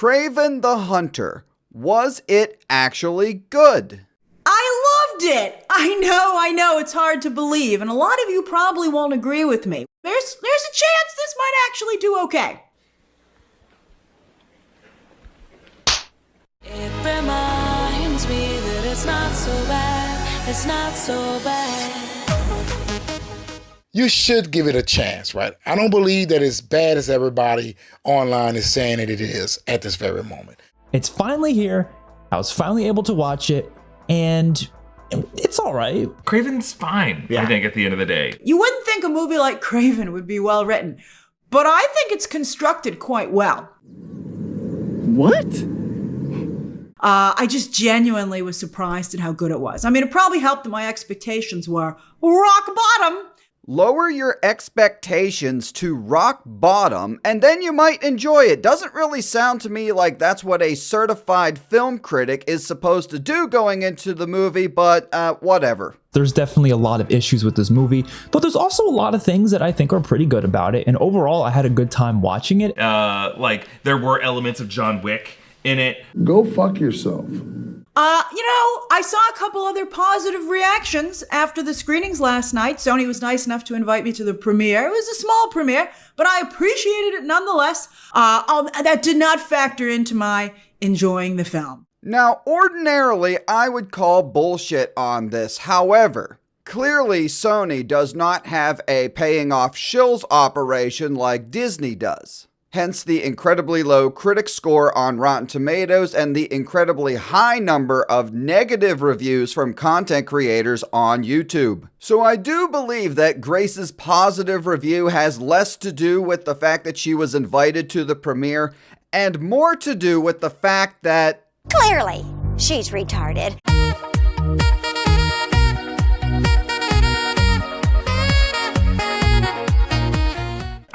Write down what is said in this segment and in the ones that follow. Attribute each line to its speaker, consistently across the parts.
Speaker 1: Kraven the Hunter. Was it actually good?
Speaker 2: I loved it! I know, it's hard to believe, and a lot of you probably won't agree with me. There's a chance this might actually do okay.
Speaker 3: It reminds me that it's not so bad, it's not so bad.
Speaker 4: You should give it a chance, right? I don't believe that it's bad as everybody online is saying that it is at this very moment.
Speaker 5: It's finally here. I was finally able to watch it, and it's all right.
Speaker 6: Kraven's fine, I think, at the end of the day.
Speaker 2: You wouldn't think a movie like Kraven would be well written, but I think it's constructed quite well.
Speaker 7: What?
Speaker 2: I just genuinely was surprised at how good it was. I mean, it probably helped that my expectations were rock bottom.
Speaker 1: Lower your expectations to rock bottom, and then you might enjoy it. Doesn't really sound to me like that's what a certified film critic is supposed to do going into the movie, but whatever.
Speaker 5: There's definitely a lot of issues with this movie, but there's also a lot of things that I think are pretty good about it, and overall, I had a good time watching it.
Speaker 6: Like, there were elements of John Wick in it.
Speaker 7: Go fuck yourself.
Speaker 2: I saw a couple other positive reactions after the screenings last night. Sony was nice enough to invite me to the premiere. It was a small premiere, but I appreciated it nonetheless. That did not factor into my enjoying the film.
Speaker 1: Now, ordinarily, I would call bullshit on this. However, clearly Sony does not have a paying off shills operation like Disney does. Hence the incredibly low critic score on Rotten Tomatoes and the incredibly high number of negative reviews from content creators on YouTube. So I do believe that Grace's positive review has less to do with the fact that she was invited to the premiere and more to do with the fact that
Speaker 8: clearly she's retarded.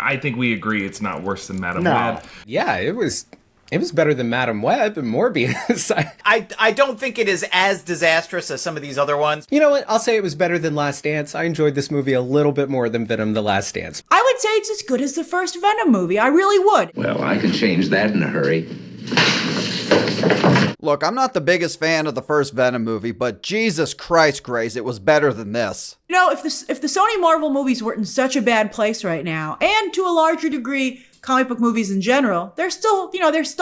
Speaker 6: I think we agree it's not worse than Madam Web.
Speaker 9: Yeah, it was better than Madam Web and Morbius.
Speaker 10: I don't think it is as disastrous as some of these other ones.
Speaker 9: You know what? I'll say it was better than Last Dance. I enjoyed this movie a little bit more than Venom: The Last Dance.
Speaker 2: I would say it's as good as the first Venom movie. I really would.
Speaker 7: Well, I can change that in a hurry.
Speaker 1: Look, I'm not the biggest fan of the first Venom movie, but Jesus Christ, Grace, it was better than this.
Speaker 2: You know, if the Sony Marvel movies weren't in such a bad place right now, and to a larger degree, comic book movies in general, they're still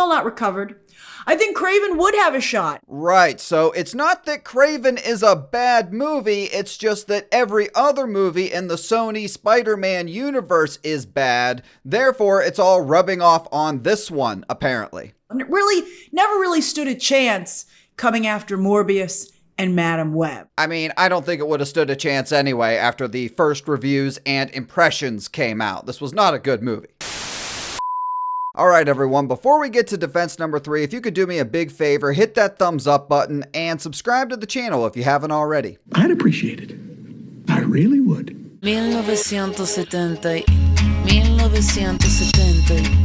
Speaker 2: not recovered. I think Kraven would have a shot.
Speaker 1: Right, so it's not that Kraven is a bad movie, it's just that every other movie in the Sony Spider-Man universe is bad, therefore it's all rubbing off on this one, apparently.
Speaker 2: Never really stood a chance coming after Morbius and Madam Web.
Speaker 1: I mean, I don't think it would have stood a chance anyway after the first reviews and impressions came out. This was not a good movie. Alright everyone, before we get to defense number 3, if you could do me a big favor, hit that thumbs up button and subscribe to the channel if you haven't already.
Speaker 7: I'd appreciate it. I really would.
Speaker 3: 1970, 1970.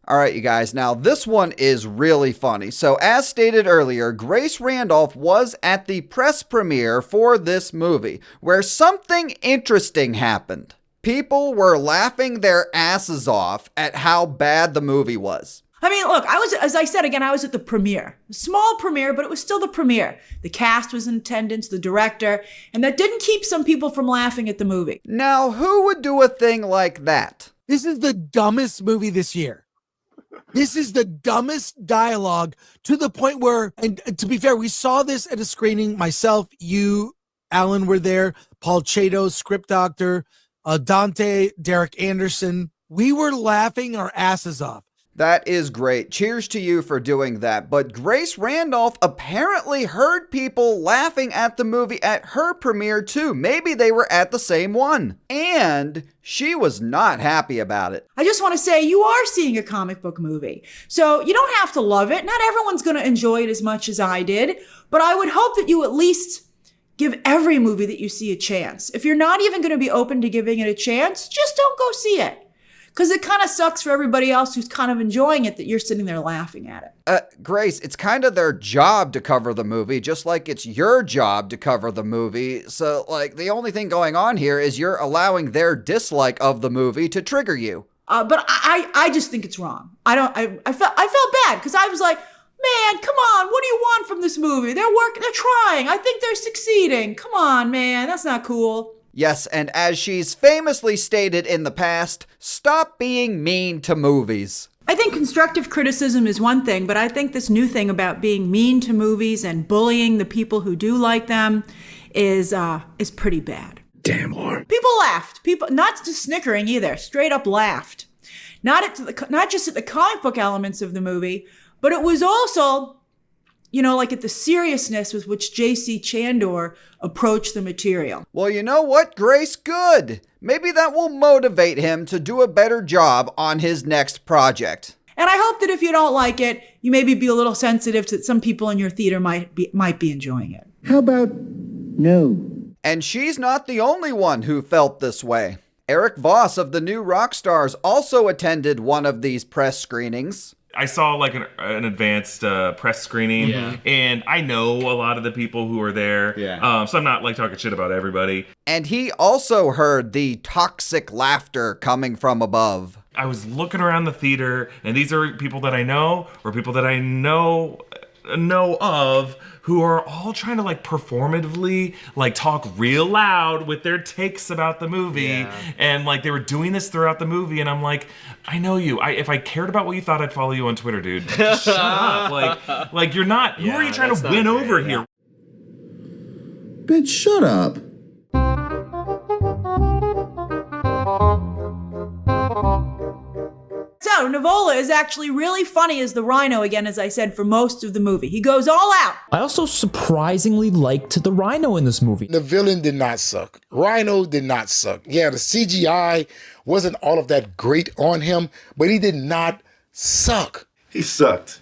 Speaker 1: Alright you guys, now this one is really funny. So as stated earlier, Grace Randolph was at the press premiere for this movie, where something interesting happened. People were laughing their asses off at how bad the movie was.
Speaker 2: I mean, look, I was at the premiere. A small premiere, but it was still the premiere. The cast was in attendance, the director, and that didn't keep some people from laughing at the movie.
Speaker 1: Now, who would do a thing like that?
Speaker 11: This is the dumbest movie this year. This is the dumbest dialogue to the point where, and to be fair, we saw this at a screening. Myself, you, Alan were there, Paul Chato, script doctor, Dante, Derek Anderson. We were laughing our asses off.
Speaker 1: That is great. Cheers to you for doing that. But Grace Randolph apparently heard people laughing at the movie at her premiere too. Maybe they were at the same one. And she was not happy about it.
Speaker 2: I just want to say you are seeing a comic book movie. So you don't have to love it. Not everyone's going to enjoy it as much as I did. But I would hope that you at least give every movie that you see a chance. If you're not even going to be open to giving it a chance, just don't go see it. Because it kind of sucks for everybody else who's kind of enjoying it that you're sitting there laughing at it.
Speaker 1: Grace, it's kind of their job to cover the movie, just like it's your job to cover the movie. So, like, the only thing going on here is you're allowing their dislike of the movie to trigger you.
Speaker 2: But I just think it's wrong. I felt bad because I was like, man, come on, what do you want from this movie? They're trying. I think they're succeeding. Come on, man, that's not cool.
Speaker 1: Yes, and as she's famously stated in the past, stop being mean to movies.
Speaker 2: I think constructive criticism is one thing, but I think this new thing about being mean to movies and bullying the people who do like them is pretty bad.
Speaker 7: Damn whore.
Speaker 2: People laughed. People, not just snickering either, straight up laughed. Not just at the comic book elements of the movie, but it was also, like at the seriousness with which J.C. Chandor approached the material.
Speaker 1: Well, you know what, Grace? Good. Maybe that will motivate him to do a better job on his next project.
Speaker 2: And I hope that if you don't like it, you maybe be a little sensitive to some people in your theater might be enjoying it.
Speaker 7: How about no?
Speaker 1: And she's not the only one who felt this way. Eric Voss of the New Rockstars also attended one of these press screenings.
Speaker 6: I saw like an advanced press screening, and I know a lot of the people who are there, so I'm not like talking shit about everybody.
Speaker 1: And he also heard the toxic laughter coming from above.
Speaker 6: I was looking around the theater, and these are people that I know, or people that I know of, who are all trying to like performatively like talk real loud with their takes about the movie, and like they were doing this throughout the movie, and I'm like, I know you. If I cared about what you thought, I'd follow you on Twitter, dude. Just shut up. Like you're not. Who are you trying to win over here?
Speaker 7: Bitch, shut up.
Speaker 2: So, Nivola is actually really funny as the Rhino again, as I said, for most of the movie. He goes all out.
Speaker 5: I also surprisingly liked the Rhino in this movie.
Speaker 4: The villain did not suck. Rhino did not suck. Yeah, the CGI wasn't all of that great on him, but he did not suck.
Speaker 7: He sucked.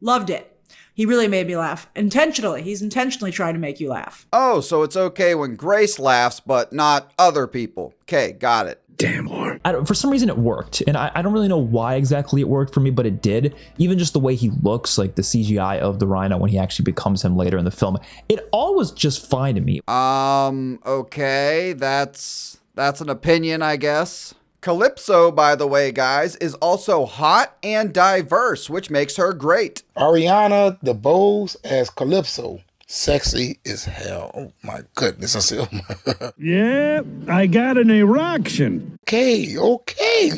Speaker 2: Loved it. He really made me laugh. Intentionally. He's intentionally trying to make you laugh.
Speaker 1: Oh, so it's okay when Grace laughs, but not other people. Okay, got it.
Speaker 7: Damn whore.
Speaker 5: For some reason it worked, and I don't really know why exactly it worked for me, but it did. Even just the way he looks, like the CGI of the Rhino when he actually becomes him later in the film, it all was just fine to me.
Speaker 1: Okay, that's an opinion, I guess. Calypso, by the way, guys, is also hot and diverse, which makes her great.
Speaker 4: Ariana DeBose as Calypso. Sexy as hell. Oh my goodness. I said,
Speaker 7: Yeah, I got an erection.
Speaker 4: Okay.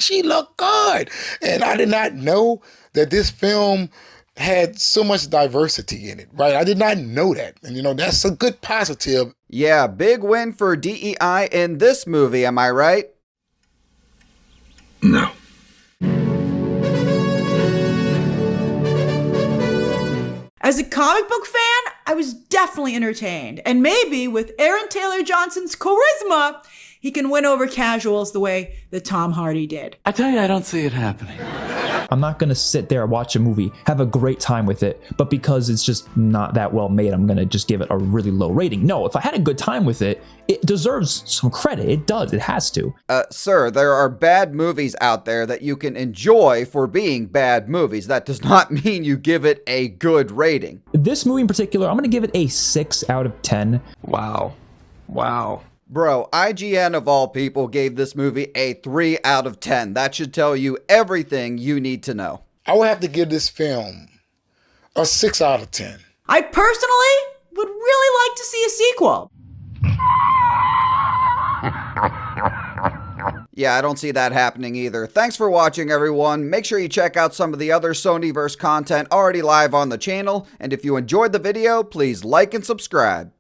Speaker 4: She looked good. And I did not know that this film had so much diversity in it, right? I did not know that. And that's a good positive.
Speaker 1: Yeah, big win for DEI in this movie, am I right?
Speaker 7: No.
Speaker 2: As a comic book fan, I was definitely entertained. And maybe with Aaron Taylor Johnson's charisma, he can win over casuals the way that Tom Hardy did.
Speaker 12: I tell you, I don't see it happening.
Speaker 5: I'm not gonna sit there, watch a movie, have a great time with it, but because it's just not that well made, I'm gonna just give it a really low rating. No, if I had a good time with it, it deserves some credit. It does, it has to.
Speaker 1: Sir, there are bad movies out there that you can enjoy for being bad movies. That does not mean you give it a good rating.
Speaker 5: This movie in particular, I'm gonna give it a 6 out of 10.
Speaker 9: Wow.
Speaker 1: Bro, IGN of all people gave this movie a 3 out of 10. That should tell you everything you need to know.
Speaker 4: I would have to give this film a 6 out of 10.
Speaker 2: I personally would really like to see a sequel.
Speaker 1: Yeah, I don't see that happening either. Thanks for watching, everyone. Make sure you check out some of the other Sonyverse content already live on the channel. And if you enjoyed the video, please like and subscribe.